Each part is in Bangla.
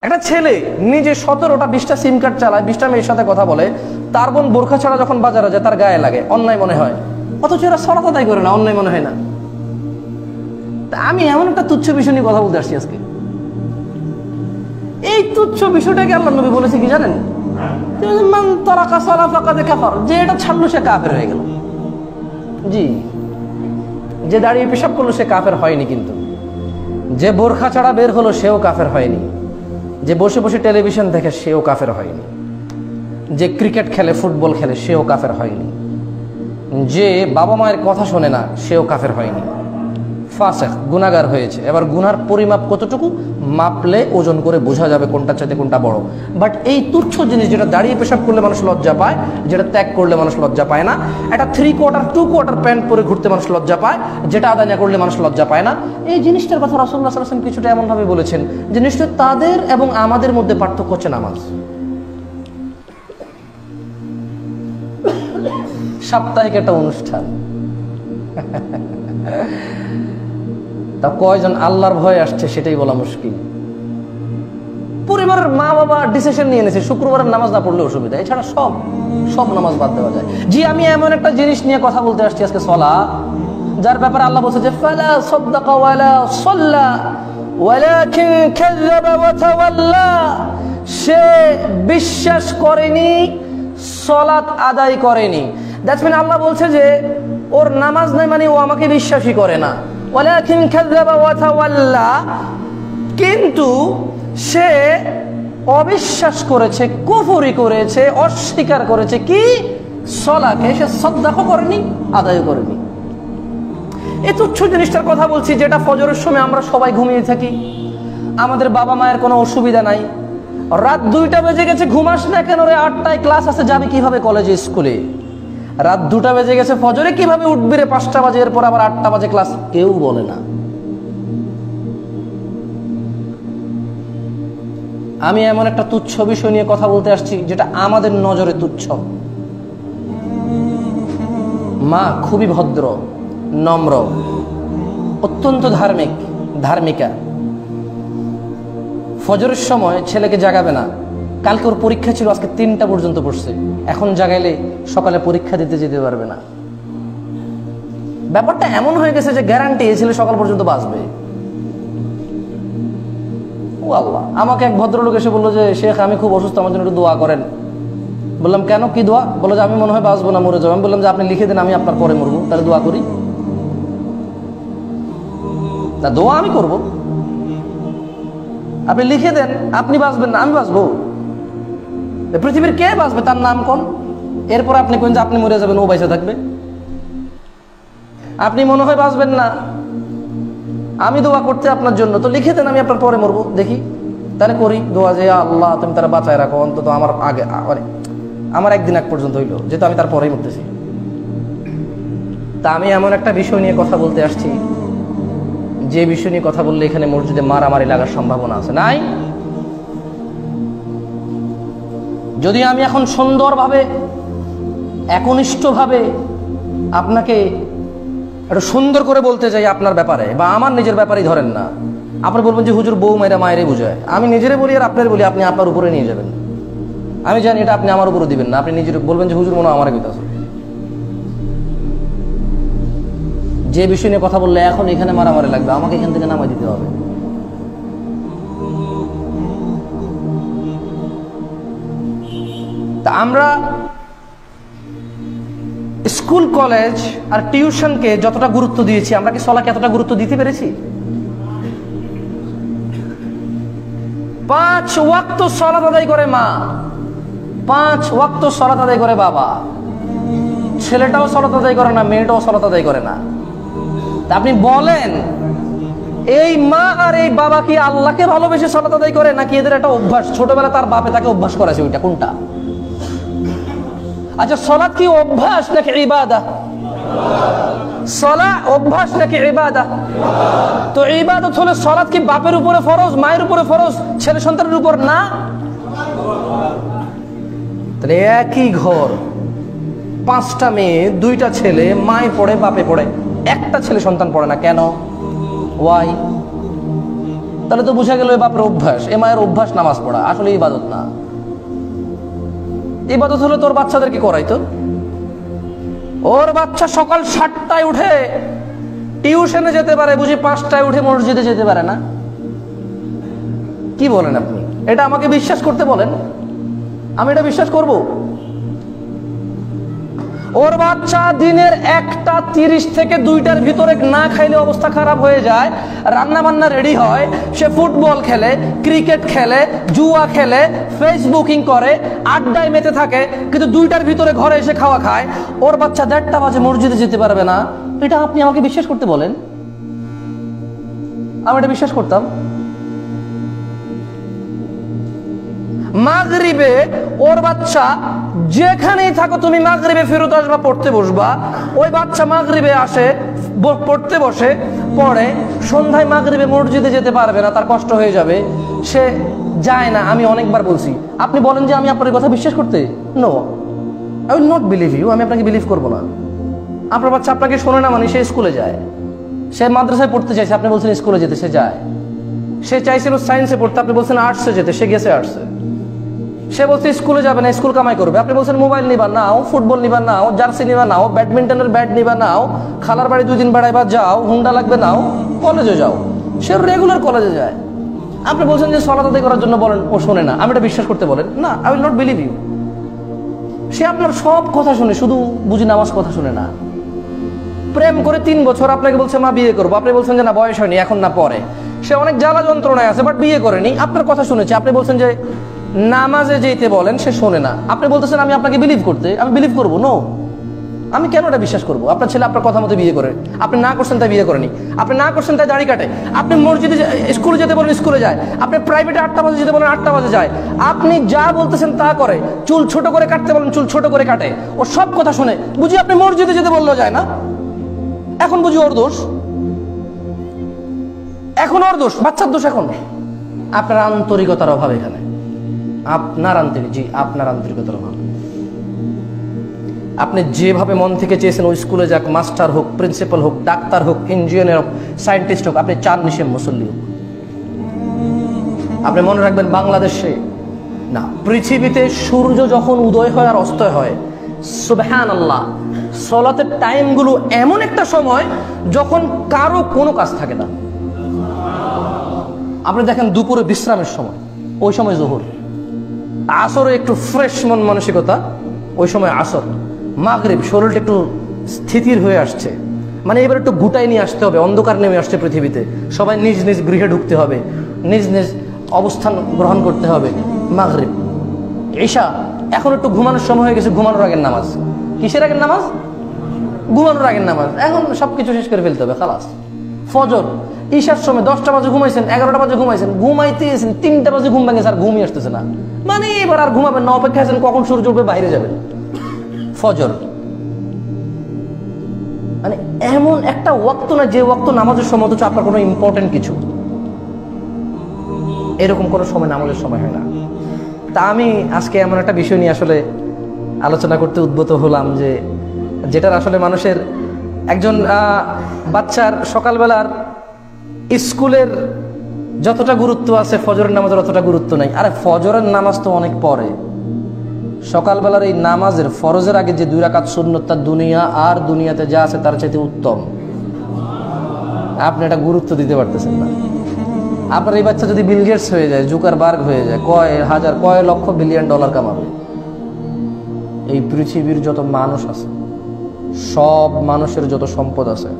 একটা ছেলে নিজে 17টা 20টা সিম কার্ড চালায়, 20টা মেয়ের সাথে কথা বলে, তার বোন বোরখা ছাড়া যখন বাজারে যায় তার গায়ে লাগে, অন্যায় মনে হয়, অথচ এরা সালাত আদায় করে না, অন্যায় মনে হয় না। আমি এমন একটা তুচ্ছ বিষয় নিয়ে কথা বলতে আসছি আজকে। এই তুচ্ছ বিষয়টাকে আল্লাহ নবী বলেছে কি জানেন? মান তারাকা সালাহ ফাকাদ কাফার, যে এটা ছাড়লো সে কাফের হয়ে গেল। জি, যে দাঁড়িয়ে পেশাব করলো সে কাফের হয়নি, কিন্তু যে বোরখা ছাড়া বের হলো সেও কাফের হয়নি, যে বসে বসে টেলিভিশন দেখে সেও কাফের হয়নি, যে ক্রিকেট খেলে ফুটবল খেলে সেও কাফের হয়নি, যে বাবা মায়ের কথা শোনে না সেও কাফের হয়নি। ফাসেক, গুনাহগার হয়েছে। এবার গুনার পরিমাপ কতটুকু মাপলে ওজন করে বোঝা যাবে কোনটা চাইতে কোনটা বড়। বাট এই তুচ্ছ জিনিস, যেটা দাঁড়িয়ে পেশাব করলে মানুষ লজ্জা পায়, যেটা ত্যাগ করলে মানুষ লজ্জা পায় না, একটা 3/4 2/4 প্যান্ট পরে ঘুরতে মানুষ লজ্জা পায়, যেটা আদায় না করলে মানুষ লজ্জা পায় না, এই জিনিসটার কথা রাসূলুল্লাহ সাল্লাল্লাহু আলাইহি ওয়াসাল্লাম কিছুটা এমনভাবে বলেছেন যে নিশ্চয় তাদের এবং আমাদের মধ্যে পার্থক্য হচ্ছে নামাজ। সাপ্তাহিক একটা অনুষ্ঠান, তা কয়জন আল্লাহর ভয়ে আসছে সেটাই বলা মুশকিল। পরিবারের মা বাবা ডিসিশন নিয়ে নিয়েছে শুক্রবারের নামাজ না পড়লে অসুবিধা, এছাড়া সব নামাজ বাদ দেওয়া যায়। জি, আমি এমন একটা জিনিস নিয়ে কথা বলতে আসছি আজকে, সালাত, যার ব্যাপারে আল্লাহ বলছে যে ফালা সাদ্দাকা ওয়ালা সাল্লা ওয়ালাকিন কাযাবা ওয়া তাওয়াল্লা, সে বিশ্বাস করেনি, সালাত আদায় করেনি। দ্যাটস মিন আল্লাহ বলছে যে ওর নামাজ নাই মানে ও আমাকে বিশ্বাসই করে না। ওয়ালাকিন কাযাবা ওয়া তাওয়াল্লা, কিন্তু সে অবিশ্বাস করেছে, কুফরি করেছে, অস্বীকার করেছে কি? সালাকে সে সাদকা করেনি, আদায় করেনি। এই তুচ্ছ জিনিসটার কথা বলছি, যেটা ফজরের সময় আমরা সবাই ঘুমিয়ে থাকি, আমাদের বাবা মায়ের কোনো অসুবিধা নাই, রাত 2টা বেজে গেছে, ঘুমাস না কেন রে, 8টায় ক্লাস আছে, যাবি কিভাবে কলেজে স্কুলে? রাত 2টা বেজে গেছে, ফজরে কিভাবে উঠবি রে, 5টা বাজে, এরপর আবার 8টা বাজে ক্লাস, কেউ বলে না। আমি এমন একটা তুচ্ছ বিষয় নিয়ে কথা বলতে আসছি যেটা আমাদের নজরে তুচ্ছ। মা খুবই ভদ্র, নম্র, অত্যন্ত ধার্মিকা। ফজরের সময় ছেলেকে জাগাবে না, কালকে ওর পরীক্ষা ছিল, আজকে 3টা পর্যন্ত পড়ছে, এখন জাগাইলে সকালে পরীক্ষা দিতে যেতে পারবে না। ব্যাপারটা এমন হয়ে গেছে যে গ্যারান্টি এই ছেলে সকাল পর্যন্ত বাঁচবে। ও আল্লাহ, আমাকে এক ভদ্রলোক এসে বললো যে শেখ আমি খুব অসুস্থ, আমার জন্য একটু দোয়া করেন। বললাম কেন, কি দোয়া? বললো যে আমি মনে হয় বাঁচবো না, মরে যাবো। আমি বললাম যে আপনি লিখে দেন, আমি আপনার পরে মরবো, তাহলে দোয়া করি। তা দোয়া আমি করব, আপনি লিখে দেন, আপনি বাঁচবেন না, আমি বাঁচবো। পৃথিবীর কে বাঁচবে তার নাম কোন? এরপর আপনি কোন যে আপনি মরে যাবেন, ও বেঁচে থাকবে। আপনি মনে হয় বাঁচবেন না, আমি দোয়া করতে আপনার জন্য, তো লিখে দেন, আমি আপনার পরে মরবো, দেখি। তাহলে করি দোয়া যে আল্লাহ তুমি তারা বাঁচায় রাখো, অন্তত আমার আগে, আমার একদিন আগ পর্যন্ত হইলো, যেহেতু আমি তার পরেই মরতেছি। তা আমি এমন একটা বিষয় নিয়ে কথা বলতে আসছি, যে বিষয় নিয়ে কথা বললে এখানে মসজিদে মারামারি লাগার সম্ভাবনা আছে। নাই, যদি আমি এখন সুন্দরভাবে, একনিষ্ঠভাবে আপনাকে একটু সুন্দর করে বলতে চাই আপনার ব্যাপারে, বা আমার নিজের ব্যাপারেই ধরেন না, আপনি বলবেন যে হুজুর বউ মেয়েরা মায়েরই বুঝায়। আমি নিজেরে বলি আর আপনার বলি, আপনি আপনার উপরে নিয়ে যাবেন। আমি জানি এটা আপনি আমার উপরে দিবেন না, আপনি নিজের বলবেন যে হুজুর মনে হয় আমার কথা। যে বিষয় নিয়ে কথা বললে এখন এখানে মারামারি লাগবে, আমাকে এখান থেকে নামাই দিতে হবে। তা আমরা স্কুল কলেজ আর টিউশনকে যতটা গুরুত্ব দিয়েছি, আমরা কি সলাকে এতটা গুরুত্ব দিতে পেরেছি? 5 ওয়াক্ত সালাত আদায় করে মা, 5 ওয়াক্ত সালাত আদায় করে বাবা, ছেলেটাও সালাত আদায় করে না, মেয়েটাও সালাত আদায় করে না। তা আপনি বলেন, এই মা আর এই বাবা কি আল্লাহকে ভালোবেসে সালাত আদায় করে, নাকি এদের একটা অভ্যাস, ছোটবেলা তার বাপে তাকে অভ্যাস করেছে, ওইটা কোনটা? আচ্ছা, সালাত কি অভ্যাস নাকি ইবাদত? সালাত অভ্যাস নাকি ইবাদত? তো ইবাদত হলে সালাত কি বাপের উপরে ফরজ, মায়ের উপরে ফরজ, ছেলে সন্তানের উপর না? তাহলে একই ঘর, 5টা মেয়ে, 2টা ছেলে, মায়ে পড়ে বাপে পড়ে, একটা ছেলে সন্তান পড়ে না কেন? ওয়াই? তাহলে তো বুঝা গেল এ বাপের অভ্যাস, এ মায়ের অভ্যাস নামাজ পড়া, আসলে ইবাদত না। ইবাদত হলে তোর বাচ্চাদেরকে করাইতো। ওর বাচ্চা সকাল 7টায় উঠে টিউশনে যেতে পারে, বুঝি 5টায় উঠে মসজিদে যেতে পারে না? কি বলেন আপনি? এটা আমাকে বিশ্বাস করতে বলেন, আমি এটা বিশ্বাস করব? ওর বাচ্চা দিনের 1:30 থেকে 2টার ভিতরে না খাইলে অবস্থা খারাপ হয়ে যায়, রান্না বান্না রেডি হয়, সে ফুটবল খেলে, ক্রিকেট খেলে, জুয়া খেলে, ফেসবুকিং করে, আড্ডায় মেতে থাকে, কিন্তু 2টার ভিতরে ঘরে এসে খাওয়া খায়। ওর বাচ্চা 1:30 বাজে মসজিদে যেতে পারবে না, এটা আপনি আমাকে বিশ্বাস করতে বলেন? আমি এটা বিশ্বাস করতাম। মাগরিবে ওর বাচ্চা যেখানেই থাকো, তুমি মাগরিবে ফেরত আসবা, পড়তে বসবা, ওই বাচ্চা মাগরিবে আসে, পড়তে বসে, পড়ে, সন্ধ্যায় মাগরিবে মসজিদে যেতে পারবে না, তার কষ্ট হয়ে যাবে, সে যায় না। আমি অনেকবার বলছি, আপনি বলেন যে আমি আপনার কথা বিশ্বাস করতে? No, I will not believe you. আমি আপনাকে বিলিভ করবো না। আপনার বাচ্চা আপনাকে শোনে না মানে সে স্কুলে যায়, সে মাদ্রাসায় পড়তে চাইছে, আপনি বলছেন স্কুলে যেতে, সে যায়। সে চাইছিল সায়েন্সে পড়তে, আপনি বলছেন আর্টসে যেতে, সে গেছে আর্টসে। সে বলছে স্কুলে যাবে না, স্কুল কামাই করবে, আপনি বলছেন মোবাইল নিবা নাও, ফুটবল নিবা নাও, জার্সি নিবা নাও, ব্যাডমিন্টনের ব্যাট নিবা নাও, খালার বাড়ি 2 দিন বেড়াইবা যাও, হুন্ডা লাগবে নাও, কলেজে যাও। সে রেগুলার কলেজে যায়। আপনি বলছেন যে সালাত আদায় করার জন্য বলেন, ও শোনে না, আমি এটা বিশ্বাস করতে বলেন? না, I will not believe you. সে আপনার সব কথা শুনে, শুধু বুঝি নামাজ কথা শুনে না। প্রেম করে 3 বছর আপনাকে বলছে মা বিয়ে করবো, আপনি বলছেন যে না বয়স হয়নি, এখন না পরে। সে অনেক জ্বালা যন্ত্রণায় আছে, বাট বিয়ে করেনি, আপনার কথা শুনেছে। আপনি বলছেন যে নামাজে যেতে বলেন, সে শোনে না। আপনি বলতেছেন আমি আপনাকে বিলিভ করতে, আমি বিলিভ করবো? নো, আমি কেন এটা বিশ্বাস করবো? আপনার ছেলে আপনার কথা মতো বিয়ে করে, আপনি না করছেন তাই বিয়ে করেনি, আপনি না করছেন তাই দাড়ি কাটে, আপনি মসজিদে স্কুলে যেতে বলেন স্কুলে যায়, আপনি প্রাইভেটে 8টা বাজে যেতে বলেন 8টা বাজে যায়, আপনি যা বলতেছেন তা করে, চুল ছোট করে কাটতে বলেন চুল ছোট করে কাটে, ও সব কথা শুনে। বুঝি আপনি মসজিদে যেতে বললেও যায় না, এখন বুঝি ওর দোষ, এখন ওর দোষ, বাচ্চার দোষ। এখন আপনার আন্তরিকতার অভাব, এখানে আপনার আন্তরিকতার অভাব। আপনি যেভাবে মন থেকে চেয়েছেন ওই স্কুলে যাক, মাস্টার হোক, প্রিন্সিপাল হোক, ডাক্তার হোক, ইঞ্জিনিয়ার হোক, সায়েন্টিস্ট হোক, আপনি চান নিশে মুসল্লি হোক। আপনি মনে রাখবেন, বাংলাদেশে না, পৃথিবীতে সূর্য যখন উদয় হয় আর অস্ত হয়, সুবহানাল্লাহ, সালাতের টাইমগুলো এমন একটা সময় যখন কারো কোনো কাজ থাকে না। আপনি দেখেন দুপুরে বিশ্রামের সময়, ওই সময় জোহর, আসরে একটু ফ্রেশ মন মানসিকতা, ওই সময় আসর, মাগরিব শরীরটা একটু স্থিতির হয়ে আসছে, মানে এবার একটু গুটাই নিয়ে আসতে হবে, অন্ধকার নেমে আসছে পৃথিবীতে, সবাই নিজ নিজ গৃহে ঢুকতে হবে, নিজ নিজ অবস্থান গ্রহণ করতে হবে। মাগরিব, ঈশা, এখন একটু ঘুমানোর সময় হয়ে গেছে, ঘুমানোর আগের নামাজ। কিসের আগের নামাজ? ঘুমানোর আগের নামাজ। এখন সবকিছু শেষ করে ফেলতে হবে, খালাস। ফজর, ঈশার সময় 10টা বাজে ঘুমাইছেন, 11টা বাজে ঘুমাইছেন, ঘুমাইতেছেন 3টা বাজে ঘুম ভাঙে, স্যার ঘুমিয়ে আসতেছে না, মানে এবার আর ঘুমাবেন না, অপেক্ষা আছেন কখন সূর্য উঠবে, বাইরে যাবেন। ফজর, মানে এমন একটা ওয়াক্ত না যে ওয়াক্ত নামাজের সময়, অথচ আপনার কোনো ইম্পর্টেন্ট কিছু, এরকম কোনো সময় নামাজের সময় হয় না। তা আমি আজকে এমন একটা বিষয় নিয়ে আসলে আলোচনা করতে উদ্বুদ্ধ হলাম, যে যেটার আসলে মানুষের, একজন বাচ্চার সকালবেলার স্কুলের যতটা গুরুত্ব আছে, ফজরের নামাজের অতটা গুরুত্ব নাই। আরে ফজরের নামাজ তো অনেক পরে, সকালবেলার এই নামাজের ফরজের আগে যে 2 রাকাত সুন্নত, তার দুনিয়া আর দুনিয়াতে যা আছে তার চাইতে উত্তম। আপনি এটা গুরুত্ব দিতে পারতেছেন না। আপনার এই বাচ্চা যদি বিল গেটস হয়ে যায়, জুকারবার্গ হয়ে যায়, কয় লক্ষ বিলিয়ন ডলার কামাবে। এই পৃথিবীর যত মানুষ আছে, সব মানুষের যত সম্পদ আছে,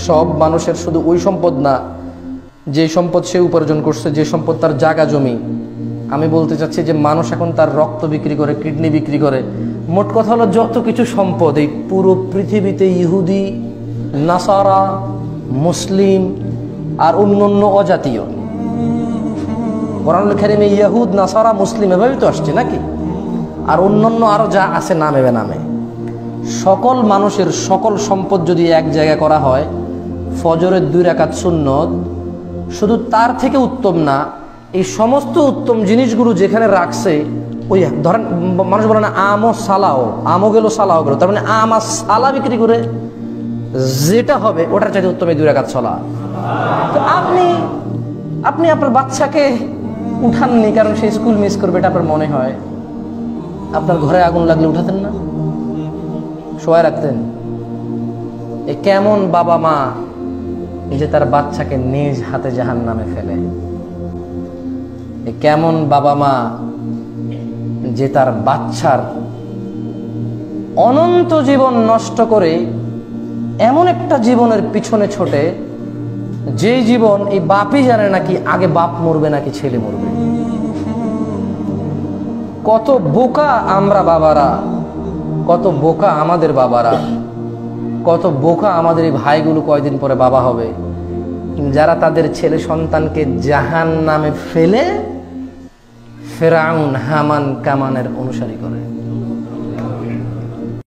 সব মানুষের শুধু ওই সম্পদ না যে সম্পদ সে উপার্জন করছে, যে সম্পদ তার জায়গা জমি। আমি বলতে চাচ্ছি যে মানুষ এখন তার রক্ত বিক্রি করে, কিডনি বিক্রি করে, মোট কথা হলো যত কিছু সম্পদ এই পুরো পৃথিবীতে ইহুদি, নাসারা, মুসলিম আর অন্যান্য অজাতীয়, কোরআনুল কারীমে ইহুদ, নাসারা, মুসলিম এভাবেই তো আসছে নাকি, আর অন্যান্য আরো যা আছে নামে বেনামে, সকল মানুষের সকল সম্পদ যদি এক জায়গায় করা হয়, ফজরের 2 রাকাত সুন্নত শুধু তার থেকে উত্তম না, এই সমস্ত উত্তম জিনিসগুলো যেখানে রাখছে, ওই ধরেন মানুষ বলে না আমও সালাও, আমও গেল সালাও গেল, তার মানে আম আর সালা বিক্রি করে যেটা হবে ওটার চাইতে উত্তম এই 2 রাকাত সালাত। তো আপনি আপনি আপনার বাচ্চাকে উঠাননি কারণ সে স্কুল মিস করবে, এটা আপনার মনে হয়। আপনার ঘরে আগুন লাগলে উঠাতেন না, শোয়ায় রাখতেন? এ কেমন বাবা মা যে তার বাচ্চাকে নিজ হাতে জাহান্নামে ফেলে? এ কেমন বাবা মা যে তার বাচ্চার অনন্ত জীবন নষ্ট করে এমন একটা জীবনের পিছনে ছোটে, যে জীবন এই বাপই জানে নাকি আগে বাপ মরবে নাকি ছেলে মরবে। কত বোকা আমরা বাবারা, কত বোকা আমাদের বাবারা, কত বোকা আমাদের এই ভাইগুলো কয়দিন পরে বাবা হবে, যারা তাদের ছেলে সন্তানকে জাহান্নামে ফেলে ফেরাউন হামান কামানের অনুসারী করে।